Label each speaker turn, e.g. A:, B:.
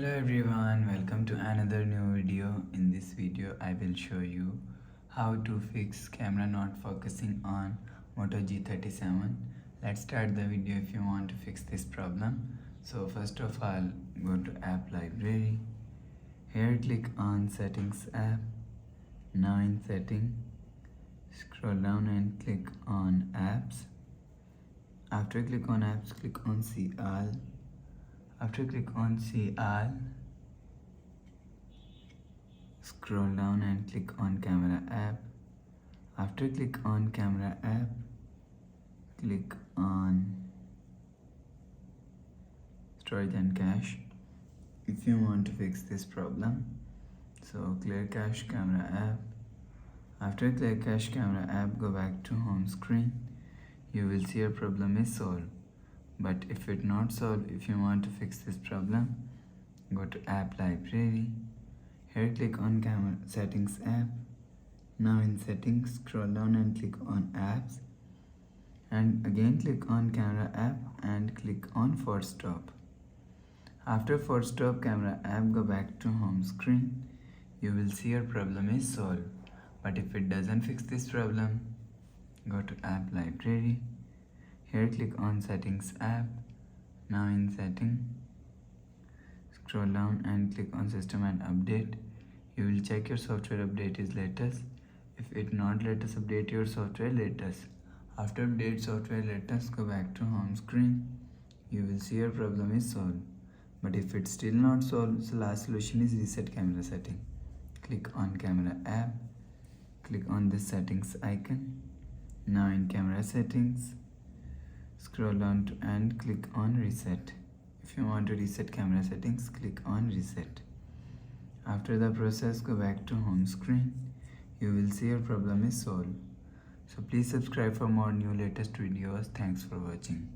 A: Hello everyone, welcome to another new video. In this video I will show you how to fix camera not focusing on Moto G37. Let's start the video if you want to fix this problem. So first of all, go to app library. Here click on settings app. Now in setting, scroll down and click on apps. After click on apps, click on see all. After click on see all, scroll down and click on camera app. After click on camera app, click on storage and cache if you want to fix this problem. So clear cache camera app. After clear cache camera app, go back to home screen. You will see your problem is solved. But if it not solved, if you want to fix this problem, go to app library. Here click on camera settings app. Now in settings, scroll down and click on apps. And again click on camera app and click on force stop. After force stop camera app, go back to home screen. You will see your problem is solved. But if it doesn't fix this problem, go to app library. Here click on settings app. Now in setting, scroll down and click on system and update. You will check your software update is latest. If it not latest, update your software latest. After update software latest, go back to home screen. You will see your problem is solved. But if it's still not solved, so last solution is reset camera setting. Click on camera app. Click on this settings icon. Now in camera settings, scroll down to and click on reset. If you want to reset camera settings, click on reset. After the process, go back to home screen. You will see your problem is solved. So please subscribe for more new latest videos. Thanks for watching.